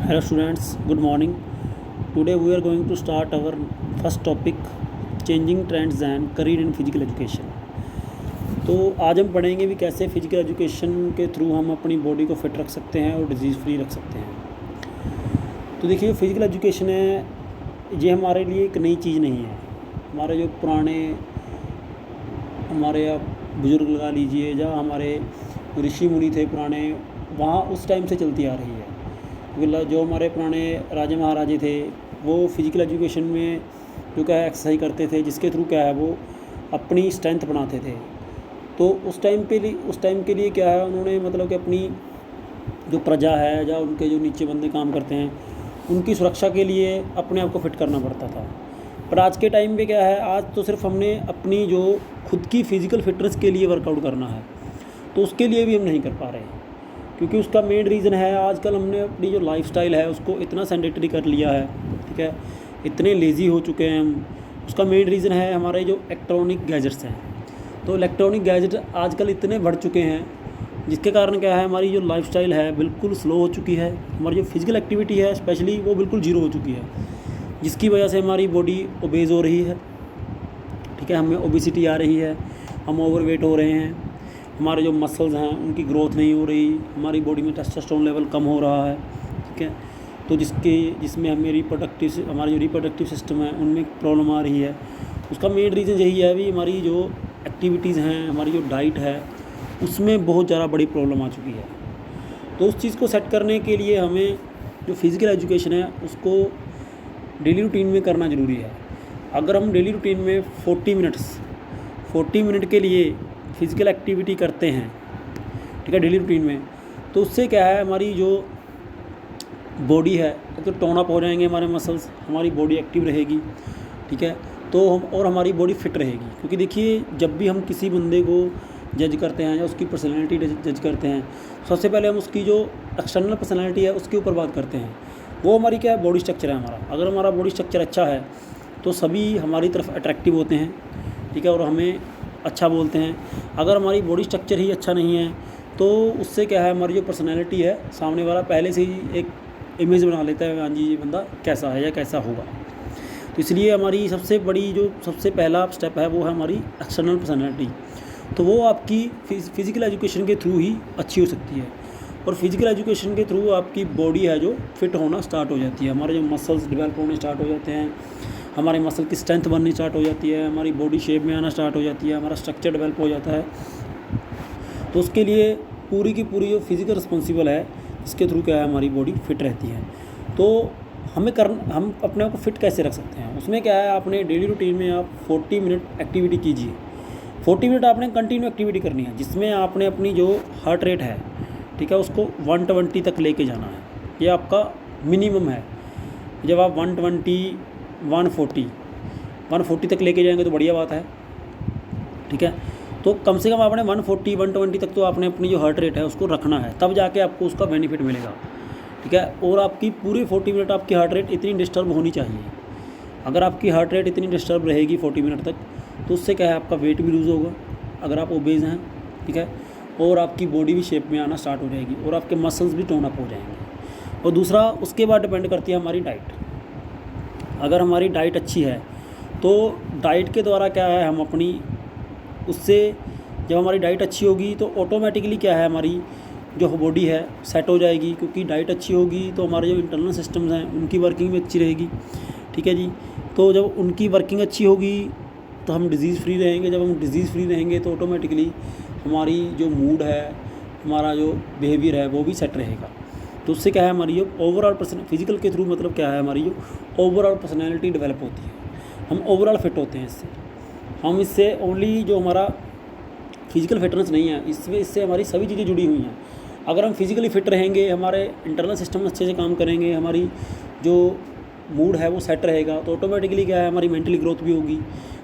Hello students, good morning. Today we are going to start our first topic, changing trends and career in physical education. तो आज हम पढ़ेंगे भी कैसे physical education के through हम अपनी बॉडी को फिट रख सकते हैं और डिजीज़ फ्री रख सकते हैं। तो देखिए, फिजिकल एजुकेशन है, ये हमारे लिए एक नई चीज़ नहीं है। हमारे जो पुराने हमारे आप बुज़ुर्ग लगा लीजिए या हमारे ऋषि मुनि थे पुराने, वहाँ उस टाइम से चलती आ रही है। जो हमारे पुराने राजे महाराजे थे वो फिज़िकल एजुकेशन में जो क्या है एक्सरसाइज करते थे, जिसके थ्रू क्या है वो अपनी स्ट्रेंथ बनाते थे। तो उस टाइम के लिए क्या है, उन्होंने मतलब कि अपनी जो प्रजा है या उनके जो नीचे बंदे काम करते हैं उनकी सुरक्षा के लिए अपने आप को फिट करना पड़ता था। पर आज के टाइम पे क्या है, आज तो सिर्फ हमने अपनी जो खुद की फ़िज़िकल फिटनेस के लिए वर्कआउट करना है, तो उसके लिए भी हम नहीं कर पा रहे, क्योंकि उसका मेन रीज़न है आजकल हमने अपनी जो लाइफस्टाइल है उसको इतना सेडेंटरी कर लिया है, ठीक है, इतने लेज़ी हो चुके हैं हम। उसका मेन रीज़न है हमारे जो इलेक्ट्रॉनिक गैजेट्स हैं। तो इलेक्ट्रॉनिक गैजेट आजकल इतने बढ़ चुके हैं, जिसके कारण क्या है, हमारी जो लाइफस्टाइल है बिल्कुल स्लो हो चुकी है। हमारी जो फिज़िकल एक्टिविटी है स्पेशली वो बिल्कुल ज़ीरो हो चुकी है, जिसकी वजह से हमारी बॉडी ओबेज़ हो रही है, ठीक है, हमें ओबेसिटी आ रही है, हम ओवरवेट हो रहे हैं, हमारे जो मसल्स हैं उनकी ग्रोथ नहीं हो रही, हमारी बॉडी में टेस्टोस्टेरोन लेवल कम हो रहा है, ठीक है। तो जिसमें हमारे जो रिप्रोडक्टिव सिस्टम है उनमें प्रॉब्लम आ रही है। उसका मेन रीज़न यही है भी हमारी जो एक्टिविटीज़ हैं, हमारी जो डाइट है उसमें बहुत ज़्यादा बड़ी प्रॉब्लम आ चुकी है। तो उस चीज़ को सेट करने के लिए हमें जो फिज़िकल एजुकेशन है उसको डेली रूटीन में करना ज़रूरी है। अगर हम डेली रूटीन में 40 मिनट के लिए फ़िज़िकल एक्टिविटी करते हैं, ठीक है, डेली रूटीन में, तो उससे क्या है, हमारी जो बॉडी है तो टोन अप हो जाएंगे हमारे मसल्स, हमारी बॉडी एक्टिव रहेगी, ठीक है। तो हमारी बॉडी फिट रहेगी। क्योंकि देखिए, जब भी हम किसी बंदे को जज करते हैं या उसकी पर्सनैलिटी जज करते हैं, सबसे पहले हम उसकी जो एक्सटर्नल पर्सनैलिटी है उसके ऊपर बात करते हैं। वो हमारी क्या है, बॉडी स्ट्रक्चर है हमारा। अगर हमारा बॉडी स्ट्रक्चर अच्छा है तो सभी हमारी तरफ अट्रैक्टिव होते हैं, ठीक है, और हमें अच्छा बोलते हैं। अगर हमारी बॉडी स्ट्रक्चर ही अच्छा नहीं है तो उससे क्या है, हमारी जो पर्सनैलिटी है, सामने वाला पहले से ही एक इमेज बना लेता है, हाँ जी ये बंदा कैसा है या कैसा होगा। तो इसलिए हमारी सबसे पहला स्टेप है वो है हमारी एक्सटर्नल पर्सनैलिटी। तो वो आपकी फ़िज़िकल एजुकेशन के थ्रू ही अच्छी हो सकती है, और फिज़िकल एजुकेशन के थ्रू आपकी बॉडी है जो फिट होना स्टार्ट हो जाती है। हमारे जो मसल्स डेवलप होने स्टार्ट हो जाते हैं, हमारे मसल की स्ट्रेंथ बननी स्टार्ट हो जाती है, हमारी बॉडी शेप में आना स्टार्ट हो जाती है, हमारा स्ट्रक्चर डेवलप हो जाता है। तो उसके लिए पूरी की पूरी जो फिज़िकल रिस्पॉन्सिबल है, इसके थ्रू क्या है, हमारी बॉडी फिट रहती है। तो हम अपने आप को फिट कैसे रख सकते हैं, उसमें क्या है, आपने डेली रूटीन में आप 40 मिनट एक्टिविटी कीजिए। 40 मिनट आपने कंटिन्यू एक्टिविटी करनी है, जिसमें आपने अपनी जो हार्ट रेट है, ठीक है, उसको 120 तक लेके जाना है। ये आपका मिनिमम है। जब आप 120 140 तक लेके जाएंगे तो बढ़िया बात है, ठीक है। तो कम से कम आपने 120 तक तो आपने अपनी जो हार्ट रेट है उसको रखना है, तब जाके आपको उसका बेनिफिट मिलेगा, ठीक है। और आपकी पूरे 40 मिनट आपकी हार्ट रेट इतनी डिस्टर्ब होनी चाहिए। अगर आपकी हार्ट रेट इतनी डिस्टर्ब रहेगी 40 मिनट तक, तो उससे क्या है, आपका वेट भी लूज़ होगा अगर आप ओबेज हैं, ठीक है, और आपकी बॉडी भी शेप में आना स्टार्ट हो जाएगी और आपके मसल्स भी टोन अप हो जाएंगे। और दूसरा, उसके बाद डिपेंड करती है हमारी डाइट। अगर हमारी डाइट अच्छी है तो डाइट के द्वारा क्या है, हम अपनी उससे जब हमारी डाइट अच्छी होगी तो ऑटोमेटिकली क्या है, हमारी जो बॉडी है सेट हो जाएगी। क्योंकि डाइट अच्छी होगी तो हमारे जो इंटरनल सिस्टम्स हैं उनकी वर्किंग भी अच्छी रहेगी, ठीक है जी। तो जब उनकी वर्किंग अच्छी होगी तो हम डिज़ीज़ फ्री रहेंगे। जब हम डिज़ीज़ फ्री रहेंगे तो ऑटोमेटिकली हमारी जो मूड है, हमारा जो बिहेवियर है वो भी सेट रहेगा। तो उससे क्या है, हमारी जो ओवरऑल फिज़िकल के थ्रू मतलब क्या है, हमारी जो ओवरऑल पर्सनैलिटी डेवलप होती है, हम ओवरऑल फिट होते हैं। इससे ओनली जो हमारा फिज़िकल फिटनेस नहीं है, इससे हमारी सभी चीज़ें जुड़ी हुई हैं। अगर हम फिज़िकली फिट रहेंगे, हमारे इंटरनल सिस्टम अच्छे से काम करेंगे, हमारी जो मूड है वो सेट रहेगा, तो ऑटोमेटिकली क्या है, हमारी मेंटली ग्रोथ भी होगी,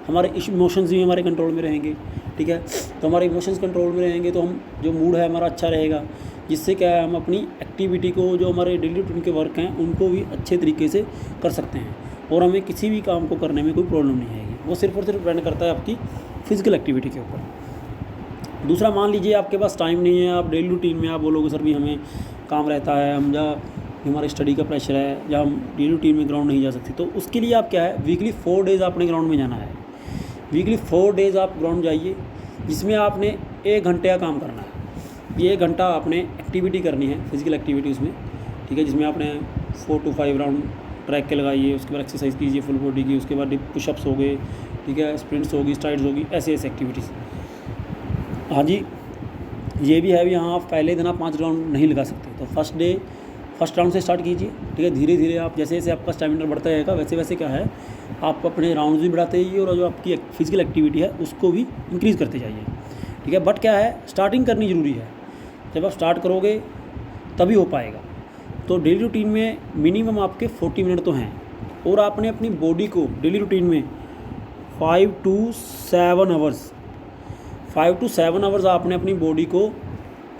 हमारे इमोशंस भी हमारे कंट्रोल में रहेंगे, ठीक है। तो हमारे इमोशंस कंट्रोल में रहेंगे तो हम जो मूड है हमारा अच्छा रहेगा, जिससे क्या है, हम अपनी एक्टिविटी को, जो हमारे डेली रूटीन के वर्क हैं उनको भी अच्छे तरीके से कर सकते हैं, और हमें किसी भी काम को करने में कोई प्रॉब्लम नहीं आएगी। वो सिर्फ और सिर्फ डिपेंड करता है आपकी फ़िज़िकल एक्टिविटी के ऊपर। दूसरा, मान लीजिए आपके पास टाइम नहीं है, आप डेली रूटीन में आप बोलोगे सर भी हमें काम रहता है, हम कि हमारे स्टडी का प्रेशर है या हम डेली रूटीन में ग्राउंड नहीं जा सकते, तो उसके लिए आप क्या है, वीकली 4 डेज़ आपने ग्राउंड में जाना है। वीकली 4 डेज़ आप ग्राउंड जाइए, जिसमें आपने 1 घंटे का काम करना है। ये 1 घंटा आपने एक्टिविटी करनी है, फिजिकल एक्टिविटी उसमें, ठीक है, जिसमें आपने 4 to 5 राउंड ट्रैक के लगाइए, उसके बाद एक्सरसाइज कीजिए फुल बॉडी की, उसके बाद पुशअप्स हो गए, ठीक है, स्प्रिंट्स होगी, स्ट्राइड्स होगी, ऐसे ऐसे एक्टिविटीज़। हाँ जी, ये भी है भी, हाँ आप पहले दिन आप 5 राउंड नहीं लगा सकते, तो फर्स्ट राउंड से स्टार्ट कीजिए, ठीक है। धीरे धीरे आप जैसे जैसे आपका स्टैमिना बढ़ता जाएगा वैसे वैसे क्या है, आप अपने राउंड्स भी बढ़ाते जाइए और जो आपकी फिजिकल एक्टिविटी है उसको भी इंक्रीज़ करते जाइए, ठीक है। बट क्या है, स्टार्टिंग करनी ज़रूरी है। जब आप स्टार्ट करोगे तभी हो पाएगा। तो डेली रूटीन में मिनिमम आपके 40 मिनट तो हैं, और आपने अपनी बॉडी को डेली रूटीन में 5 to 7 आवर्स आपने अपनी बॉडी को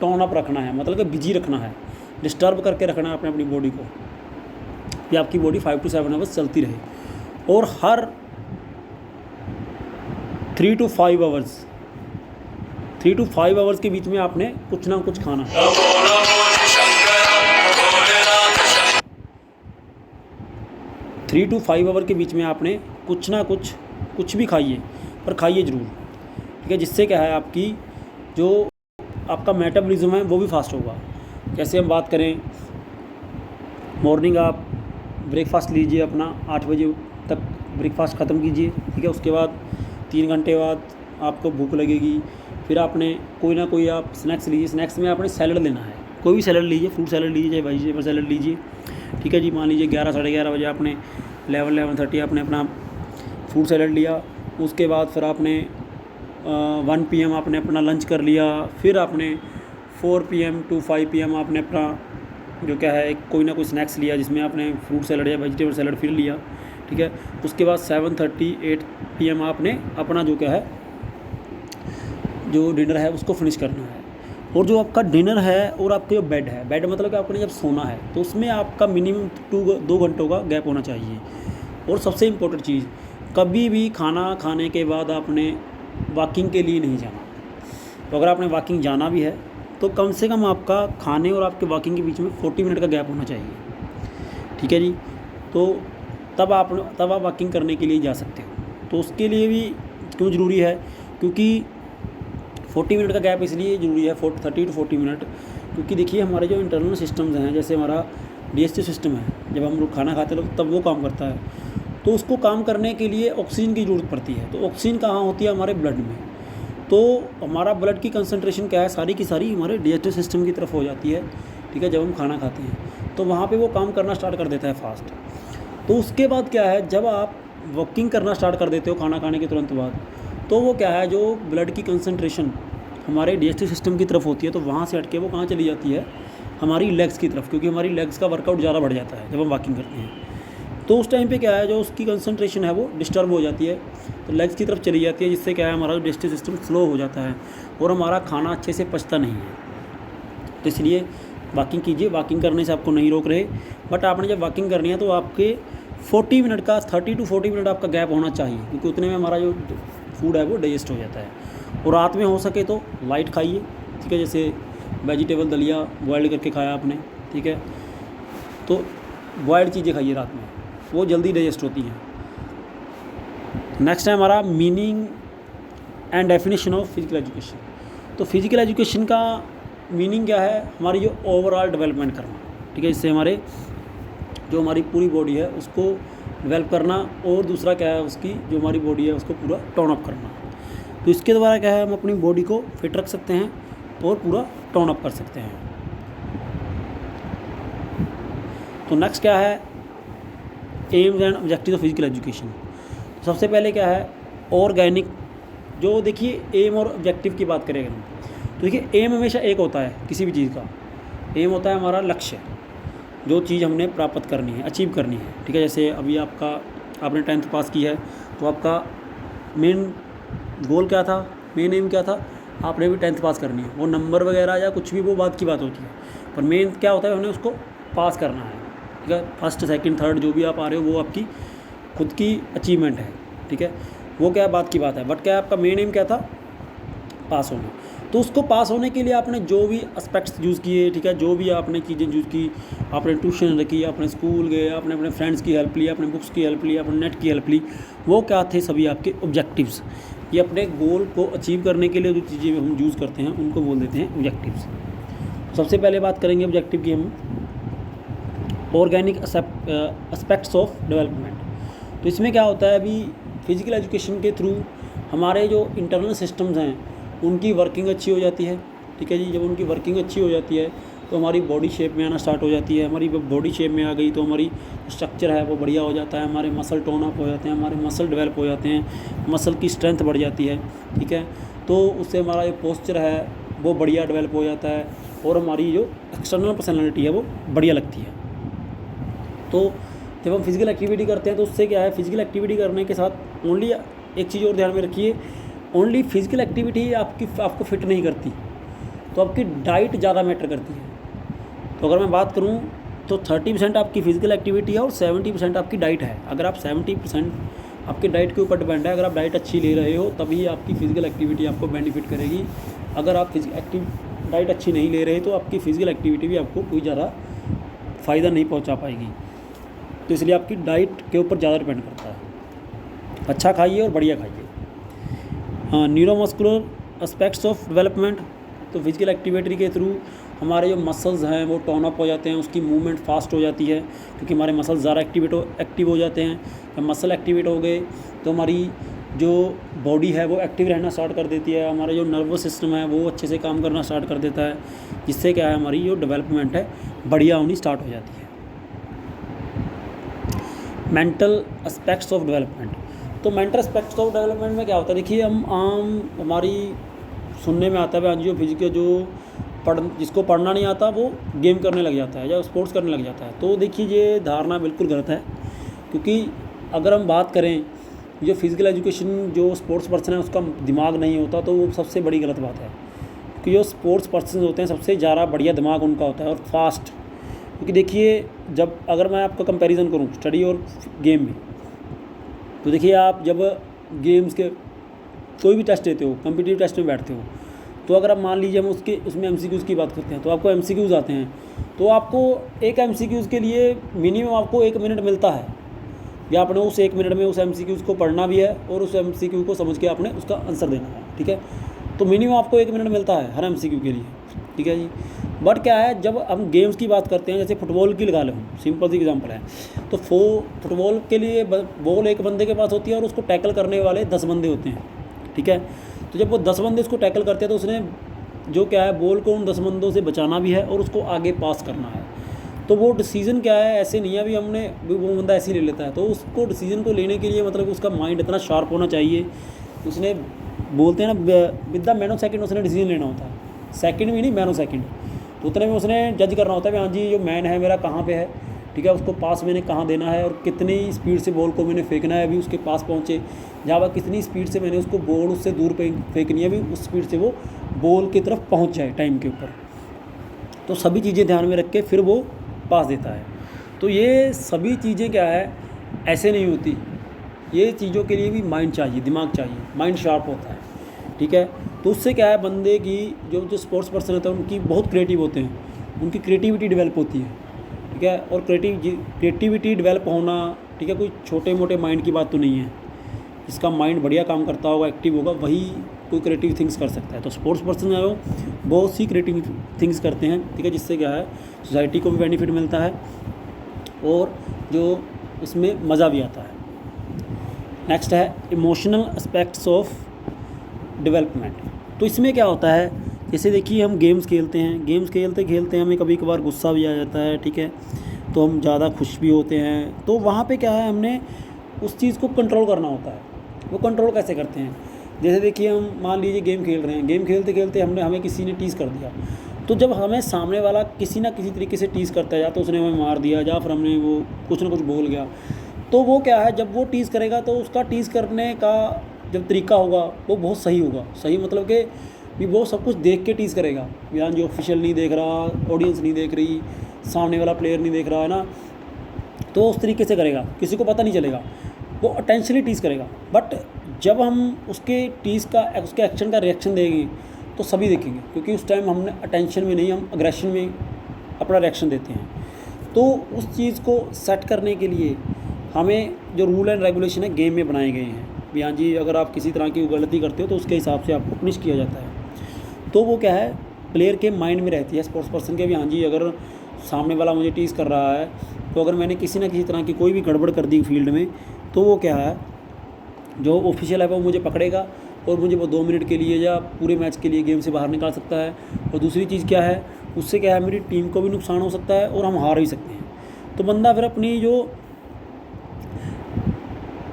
टोन अप रखना है, मतलब कि बिजी रखना है, डिस्टर्ब करके रखना है अपनी बॉडी को, कि आपकी बॉडी 5 to 7 आवर्स चलती रहे। और हर 3 to 5 आवर्स के बीच में आपने कुछ ना कुछ खाना है। 3 to 5 आवर के बीच में आपने कुछ ना कुछ भी खाइए, पर खाइए ज़रूर, ठीक है, जिससे क्या है आपकी जो आपका मेटाबॉलिज्म है वो भी फास्ट होगा। जैसे हम बात करें, मॉर्निंग आप ब्रेकफास्ट लीजिए अपना, 8 बजे तक ब्रेकफास्ट ख़त्म कीजिए, ठीक है। उसके बाद 3 घंटे बाद आपको भूख लगेगी, फिर आपने कोई ना कोई आप स्नैक्स लीजिए। स्नैक्स में आपने सैलड लेना है, कोई भी सैलड लीजिए, फ्रूट सैलड लीजिए चाहे वेजिटेबल सैलड लीजिए, ठीक है जी। मान लीजिए 11 साढ़े 11 बजे आपने 11:30 आपने अपना फ्रूट सैलड लिया, उसके बाद फिर आपने 1 PM आपने अपना लंच कर लिया, फिर आपने 4 PM to 5 PM आपने अपना जो क्या है कोई ना कोई स्नैक्स लिया, जिसमें आपने फ्रूट सैलड या वेजिटेबल सैलड फिर लिया, ठीक है। उसके बाद 7:30 8 PM आपने अपना जो क्या है जो डिनर है उसको फिनिश करना है। और जो आपका डिनर है और आपका जो बेड है, बेड मतलब कि आपने जब सोना है तो उसमें आपका मिनिमम 2 घंटों का गैप होना चाहिए। और सबसे इम्पोर्टेंट चीज़, कभी भी खाना खाने के बाद आपने वॉकिंग के लिए नहीं जाना। तो अगर आपने वॉकिंग जाना भी है तो कम से कम आपका खाने और आपके वॉकिंग के बीच में 40 मिनट का गैप होना चाहिए, ठीक है जी। तो तब आप वॉकिंग करने के लिए जा सकते हो। तो उसके लिए भी क्यों ज़रूरी है, क्योंकि 40 मिनट का गैप इसलिए ज़रूरी है, 30 to 40 मिनट, क्योंकि देखिए हमारे जो इंटरनल सिस्टम्स हैं, जैसे हमारा डाइजेस्टिव सिस्टम है, जब हम लोग खाना खाते हैं तब वो काम करता है, तो उसको काम करने के लिए ऑक्सीजन की ज़रूरत पड़ती है। तो ऑक्सीजन कहाँ होती है, हमारे ब्लड में। तो हमारा ब्लड की कंसंट्रेशन क्या है, सारी की सारी हमारे डाइजेस्टिव सिस्टम की तरफ हो जाती है, ठीक है, जब हम खाना खाते हैं तो वहाँ पे वो काम करना स्टार्ट कर देता है फास्ट। तो उसके बाद क्या है, जब आप वॉकिंग करना स्टार्ट कर देते हो खाना खाने के तुरंत बाद, तो वो क्या है, जो ब्लड की कंसंट्रेशन हमारे डाइजेस्टिव सिस्टम की तरफ होती है, तो वहाँ से हट के वो कहाँ चली जाती है, हमारी लेग्स की तरफ, क्योंकि हमारी लेग्स का वर्कआउट ज़्यादा बढ़ जाता है जब हम वॉकिंग करते हैं। तो उस टाइम पे क्या है, जो उसकी कंसंट्रेशन है वो डिस्टर्ब हो जाती है, तो लेग्स की तरफ चली जाती है, जिससे क्या है हमारा डाइजेस्टिव सिस्टम स्लो हो जाता है और हमारा खाना अच्छे से पचता नहीं है। तो इसलिए वॉकिंग कीजिए, वॉकिंग करने से आपको नहीं रोक रहे, बट आपने जब वॉकिंग करनी है तो आपके 40 मिनट का 30 to 40 मिनट आपका गैप होना चाहिए, क्योंकि उतने में हमारा जो फूड है वो डाइजेस्ट हो जाता है। और रात में हो सके तो लाइट खाइए, ठीक है, जैसे वेजिटेबल दलिया बॉइल्ड करके खाया आपने, ठीक है, तो बॉइल्ड चीज़ें खाइए रात में, वो जल्दी डाइजेस्ट होती हैं। नेक्स्ट है हमारा meaning and definition of physical education. तो फिजिकल एजुकेशन का मीनिंग क्या है, हमारी जो ओवरऑल डेवलपमेंट करना, ठीक है, इससे हमारे जो हमारी पूरी बॉडी है उसको डेवलप करना, और दूसरा क्या है, उसकी जो हमारी बॉडी है उसको पूरा टोन अप करना। तो इसके द्वारा क्या है, हम अपनी बॉडी को फिट रख सकते हैं और पूरा टोन अप कर सकते हैं। तो नेक्स्ट क्या है, AIIMS and objective of physical education. सबसे पहले क्या है, ऑर्गेनिक, जो देखिए एम और ऑब्जेक्टिव की बात करेंगे हम, तो देखिए एम हमेशा एक होता है किसी भी चीज़ का, एम होता है हमारा लक्ष्य, जो चीज़ हमने प्राप्त करनी है, अचीव करनी है, ठीक है। जैसे अभी आपने 10th पास की है, तो आपका मेन गोल क्या था, मेन एम क्या था, आपने भी 10th पास करनी है। वो नंबर वगैरह या कुछ भी वो बात की बात होती है, पर मेन क्या होता है, हमने उसको पास करना है, ठीक है। फर्स्ट सेकंड थर्ड जो भी आप आ रहे हो वो आपकी खुद की अचीवमेंट है, ठीक है, वो क्या बात की बात है, बट क्या आपका मेन एम क्या था, पास होना। तो उसको पास होने के लिए आपने जो भी एस्पेक्ट्स यूज़ किए, ठीक है, जो भी आपने चीज़ें यूज़ की, आपने ट्यूशन रखी, आपने स्कूल गए, आपने अपने फ्रेंड्स की हेल्प ली, आपने बुक्स की हेल्प ली, आपने नेट की हेल्प ली, वो क्या थे? सभी आपके ऑब्जेक्टिव्स। ये अपने गोल को अचीव करने के लिए जो चीज़ें हम यूज़ करते हैं उनको बोल देते हैं ऑब्जेक्टिव्स। सबसे पहले बात करेंगे ऑब्जेक्टिव की हम, ऑर्गेनिक एस्पेक्ट्स ऑफ डेवलपमेंट। तो इसमें क्या होता है, अभी फिज़िकल एजुकेशन के थ्रू हमारे जो इंटरनल सिस्टम्स हैं उनकी वर्किंग अच्छी हो जाती है, ठीक है जी। जब उनकी वर्किंग अच्छी हो जाती है तो हमारी बॉडी शेप में आना स्टार्ट हो जाती है। हमारी बॉडी शेप में आ गई तो हमारी स्ट्रक्चर है वो बढ़िया हो जाता है, हमारे मसल टोन अप हो जाते हैं, हमारे मसल डेवलप हो जाते हैं, मसल की स्ट्रेंथ बढ़ जाती है, ठीक है। तो उससे हमारा जो पोस्चर है वो बढ़िया डेवलप हो जाता है और हमारी जो एक्सटर्नल पर्सनैलिटी है वो बढ़िया लगती है। तो जब हम फिज़िकल एक्टिविटी करते हैं तो उससे क्या है, फिज़िकल एक्टिविटी करने के साथ ओनली एक चीज़ और ध्यान में रखिए, ओनली फिज़िकल एक्टिविटी आपको फिट नहीं करती, तो आपकी डाइट ज़्यादा मैटर करती है। तो अगर मैं बात करूं तो 30% आपकी फ़िज़िकल एक्टिविटी है और 70% आपकी डाइट है। अगर आप 70% आपकी डाइट के ऊपर डिपेंड है, अगर आप डाइट अच्छी ले रहे हो तभी आपकी फ़िज़िकल एक्टिविटी आपको बेनिफिट करेगी। अगर आप डाइट अच्छी नहीं ले रहे तो आपकी फ़िज़िकल एक्टिविटी भी आपको कोई ज़्यादा फ़ायदा नहीं पहुंचा पाएगी। तो इसलिए आपकी डाइट के ऊपर ज़्यादा डिपेंड करता है। अच्छा खाइए और बढ़िया खाइए। न्यूरोमस्कुलर एस्पेक्ट्स ऑफ डेवलपमेंट, तो फिज़िकल एक्टिविटी के थ्रू हमारे जो मसल्स हैं वो टोन अप हो जाते हैं, उसकी मूवमेंट फास्ट हो जाती है क्योंकि हमारे मसल्स ज़्यादा एक्टिव हो जाते हैं। जब मसल एक्टिवेट हो गए तो हमारी जो बॉडी है वो एक्टिव रहना स्टार्ट कर देती है, हमारा जो नर्वस सिस्टम है वो अच्छे से काम करना स्टार्ट कर देता है, जिससे क्या है हमारी जो डेवलपमेंट है बढ़िया होनी स्टार्ट हो जाती है। मेंटल एस्पेक्ट्स ऑफ डेवलपमेंट, तो मेंटल एस्पेक्ट्स ऑफ डेवलपमेंट में क्या होता है, देखिए हम हमारी सुनने में आता है हाँ जी, जो फिजिकल जो जिसको पढ़ना नहीं आता वो गेम करने लग जाता है या स्पोर्ट्स करने लग जाता है। तो देखिए ये धारणा बिल्कुल गलत है, क्योंकि अगर हम बात करें जो फिज़िकल एजुकेशन जो स्पोर्ट्स पर्सन है उसका दिमाग नहीं होता तो वो सबसे बड़ी गलत बात है। क्योंकि जो स्पोर्ट्स पर्सन होते हैं सबसे ज़्यादा बढ़िया दिमाग उनका होता है और फास्ट। क्योंकि देखिए जब अगर मैं आपका कंपैरिजन करूं स्टडी और गेम में, तो देखिए आप जब गेम्स के कोई भी टेस्ट देते हो, कॉम्पिटिटिव टेस्ट में बैठते हो, तो अगर आप मान लीजिए हम उसमें एमसीक्यूज़ की बात करते हैं तो आपको एमसीक्यूज़ आते हैं, तो आपको एक एमसीक्यूज़ के लिए मिनिमम आपको 1 मिनट मिलता है, या आपने उस 1 मिनट में उस एमसीक्यूज़ को पढ़ना भी है और उस एमसीक्यू को समझ के आपने उसका आंसर देना है, ठीक है। तो मिनिमम आपको 1 मिनट मिलता है हर एमसीक्यू के लिए, ठीक है जी। बट क्या है, जब हम गेम्स की बात करते हैं, जैसे फुटबॉल की लगा लो, सिंपल सी एग्जांपल है, तो फुटबॉल के लिए बॉल एक बंदे के पास होती है और उसको टैकल करने वाले 10 बंदे होते हैं, ठीक है। तो जब वो 10 बंदे उसको टैकल करते हैं तो उसने जो क्या है बॉल को उन 10 बंदों से बचाना भी है और उसको आगे पास करना है। तो वो डिसीजन क्या है, ऐसे नहीं है अभी हमने वो बंदा ऐसे ही ले लेता है, तो उसको डिसीजन को लेने के लिए मतलब उसका माइंड इतना शार्प होना चाहिए, उसने बोलते हैं ना विद द मैनो सेकंड उसने डिसीजन लेना होता है, सेकंड भी नहीं मैनो सेकंड, तो उतने में उसने जज करना होता है हाँ जी जो मैन है मेरा कहाँ पे है, ठीक है, उसको पास मैंने कहाँ देना है और कितनी स्पीड से बॉल को मैंने फेंकना है अभी उसके पास पहुँचे, जहाँ पर कितनी स्पीड से मैंने उसको बॉल उससे दूर फेंकनी है अभी उस स्पीड से वो बॉल की तरफ पहुँच जाए टाइम के ऊपर। तो सभी चीज़ें ध्यान में रख के फिर वो पास देता है। तो ये सभी चीज़ें क्या है ऐसे नहीं होती, ये चीज़ों के लिए भी माइंड चाहिए, दिमाग चाहिए, माइंड शार्प होता है, ठीक है। तो उससे क्या है बंदे की जो स्पोर्ट्स पर्सन होता है उनकी बहुत क्रिएटिव होते हैं, उनकी क्रिएटिविटी डेवलप होती है, ठीक है। और क्रिएटिविटी डेवलप होना, ठीक है, कोई छोटे मोटे माइंड की बात तो नहीं है, जिसका माइंड बढ़िया काम करता होगा, एक्टिव होगा, वही कोई क्रिएटिव थिंग्स कर सकता है। तो स्पोर्ट्स पर्सन जो है बहुत सी क्रिएटिव थिंग्स करते हैं, ठीक है, जिससे क्या है सोसाइटी को भी बेनिफिट मिलता है और जो उसमें मज़ा भी आता है। नेक्स्ट है इमोशनल एस्पेक्ट्स ऑफ डेवलपमेंट। तो इसमें क्या होता है, जैसे देखिए हम गेम्स खेलते हैं, गेम्स खेलते खेलते हमें कभी कभार गुस्सा भी आ जाता है, ठीक है, तो हम ज़्यादा खुश भी होते हैं, तो वहाँ पे क्या है हमने उस चीज़ को कंट्रोल करना होता है। वो कंट्रोल कैसे करते हैं, जैसे देखिए हम मान लीजिए गेम खेल रहे हैं, गेम खेलते खेलते हमें किसी ने टीज़ कर दिया, तो जब हमें सामने वाला किसी ना किसी तरीके से टीज़ करता है, या तो उसने हमें मार दिया या फिर हमने वो कुछ ना कुछ बोल गया, तो वो क्या है जब वो टीज़ करेगा तो उसका टीज़ करने का जब तरीका होगा वो बहुत सही होगा, सही मतलब कि वो सब कुछ देख के टीज़ करेगा, यहाँ जो ऑफिशियल नहीं देख रहा, ऑडियंस नहीं देख रही, सामने वाला प्लेयर नहीं देख रहा है ना, तो उस तरीके से करेगा, किसी को पता नहीं चलेगा, वो अटेंशनली टीज़ करेगा। बट जब हम उसके टीज़ का उसके एक्शन का रिएक्शन देंगे तो सभी देखेंगे, क्योंकि उस टाइम हमने अटेंशन में नहीं, हम अग्रेशन में अपना रिएक्शन देते हैं। तो उस चीज़ को सेट करने के लिए हमें जो रूल एंड रेगुलेशन है गेम में बनाए गए हैं भी, हाँ जी अगर आप किसी तरह की गलती करते हो तो उसके हिसाब से आपको पनिश किया जाता है। तो वो क्या है, प्लेयर के माइंड में रहती है, स्पोर्ट्स पर्सन के भी, हाँ जी अगर सामने वाला मुझे टीज़ कर रहा है तो अगर मैंने किसी ना किसी तरह की कोई भी गड़बड़ कर दी फील्ड में, तो वो क्या है, जो ऑफिशियल है वो मुझे पकड़ेगा और मुझे वो 2 मिनट के लिए या पूरे मैच के लिए गेम से बाहर निकाल सकता है। और दूसरी चीज़ क्या है, उससे क्या है मेरी टीम को भी नुकसान हो सकता है और हम हार भी सकते हैं। तो बंदा फिर अपनी जो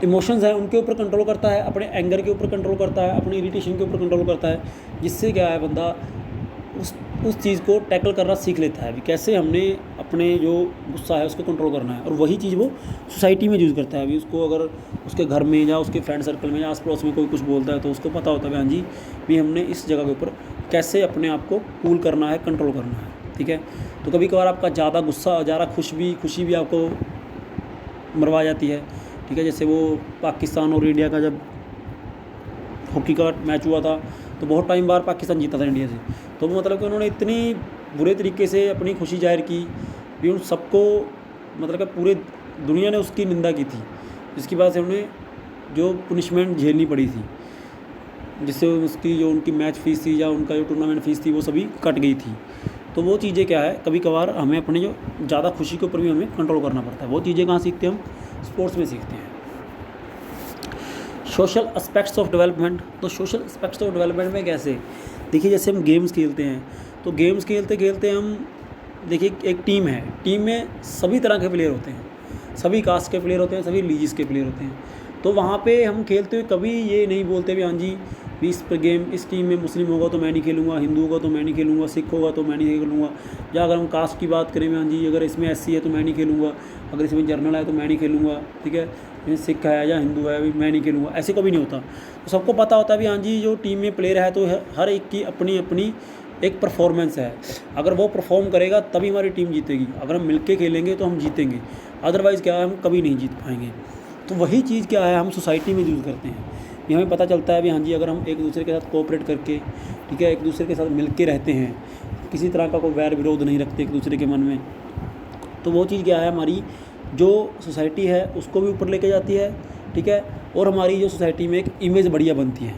इमोशंस हैं उनके ऊपर कंट्रोल करता है, अपने एंगर के ऊपर कंट्रोल करता है, अपनी इरिटेशन के ऊपर कंट्रोल करता है, जिससे क्या है बंदा उस चीज़ को टैकल करना सीख लेता है भी कैसे हमने अपने जो गुस्सा है उसको कंट्रोल करना है। और वही चीज़ वो सोसाइटी में यूज़ करता है। अभी उसको अगर उसके घर में या उसके फ्रेंड सर्कल में या आस पड़ोस में कोई कुछ बोलता है तो उसको पता होता है हाँ जी भी हमने इस जगह के ऊपर कैसे अपने आप को कूल करना है, कंट्रोल करना है। ठीक है, तो कभी कभार आपका ज़्यादा गुस्सा, ज़्यादा खुशी भी आपको मरवा जाती है। ठीक है, जैसे वो पाकिस्तान और इंडिया का जब हॉकी का मैच हुआ था तो बहुत टाइम बाद पाकिस्तान जीता था इंडिया से, तो मतलब कि उन्होंने इतनी बुरे तरीके से अपनी खुशी जाहिर की भी उन सबको, मतलब कि पूरे दुनिया ने उसकी निंदा की थी, जिसकी वजह से उन्हें जो पनिशमेंट झेलनी पड़ी थी, जिससे उसकी जो उनकी मैच फ़ीस थी या उनका जो टूर्नामेंट फ़ीस थी वो सभी कट गई थी। तो वो चीज़ें क्या है, कभी कभार हमें अपने जो ज़्यादा खुशी के ऊपर भी हमें कंट्रोल करना पड़ता है। वो चीज़ें कहाँ सीखते हैं, हम स्पोर्ट्स में सीखते हैं। सोशल एस्पेक्ट्स ऑफ डेवलपमेंट, तो सोशल एस्पेक्ट्स ऑफ डेवलपमेंट में कैसे, देखिए जैसे हम गेम्स खेलते हैं तो गेम्स खेलते खेलते हम देखिए एक टीम है, टीम में सभी तरह के प्लेयर होते हैं, सभी कास्ट के प्लेयर होते हैं, सभी रिलीजियस के प्लेयर होते हैं। तो वहाँ पे हम खेलते हुए कभी ये नहीं बोलते भी हाँ जी भी इस टीम में मुस्लिम होगा तो मैं नहीं खेलूँगा, हिंदू होगा तो मैं नहीं खेलूँगा, सिख होगा तो मैं नहीं खेलूँगा, या अगर हम कास्ट की बात करें हाँ जी अगर इसमें SC है तो मैं नहीं खेलूँगा, अगर इसमें जर्नल है तो मैं नहीं खेलूँगा। ठीक है, सिख है या हिंदू है अभी मैं नहीं खेलूँगा, ऐसे कभी नहीं होता। तो सबको पता होता है भी हाँ जी जो टीम में प्लेयर है तो हर एक की अपनी अपनी एक परफॉर्मेंस है, अगर वो परफॉर्म करेगा तभी हमारी टीम जीतेगी, अगर हम मिलके खेलेंगे तो हम जीतेंगे, अदरवाइज़ क्या है हम कभी नहीं जीत पाएंगे। तो वही चीज़ क्या है हम सोसाइटी में यूज़ करते हैं, ये हमें पता चलता है भी हाँ जी अगर हम एक दूसरे के साथ कोऑपरेट करके, ठीक है, एक दूसरे के साथ मिलके रहते हैं, किसी तरह का कोई वैर विरोध नहीं रखते एक दूसरे के मन में, तो वो चीज़ क्या है हमारी जो सोसाइटी है उसको भी ऊपर लेके जाती है। ठीक है, और हमारी जो सोसाइटी में एक इमेज बढ़िया बनती है।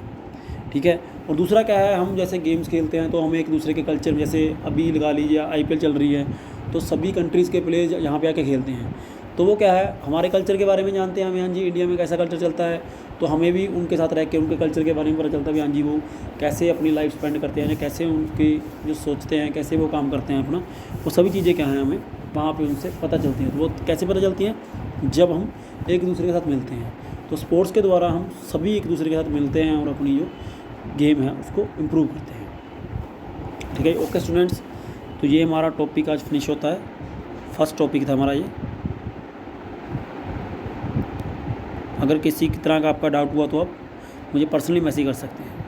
ठीक है, और दूसरा क्या है, हम जैसे गेम्स खेलते हैं तो हमें एक दूसरे के कल्चर, जैसे अभी लगा लीजिए IPL चल रही है तो सभी कंट्रीज़ के प्लेयर्स यहाँ पे आके खेलते हैं, तो वो क्या है हमारे कल्चर के बारे में जानते हैं, हमें हाँ जी इंडिया में कैसा कल्चर चलता है, तो हमें भी उनके साथ रह के उनके कल्चर के बारे में पता चलता है भी हाँ जी वो कैसे अपनी लाइफ स्पेंड करते हैं, कैसे उनकी जो सोचते हैं, कैसे वो काम करते हैं अपना, वो सभी चीज़ें क्या हैं हमें वहाँ पे उनसे पता चलती हैं। तो वो कैसे पता चलती हैं, जब हम एक दूसरे के साथ मिलते हैं। तो स्पोर्ट्स के द्वारा हम सभी एक दूसरे के साथ मिलते हैं और अपनी जो गेम है उसको इम्प्रूव करते हैं। ठीक है, ओके स्टूडेंट्स, तो ये हमारा टॉपिक आज फिनिश होता है, फर्स्ट टॉपिक था हमारा ये। अगर किसी तरह का आपका डाउट हुआ तो आप मुझे पर्सनली मैसेज कर सकते हैं।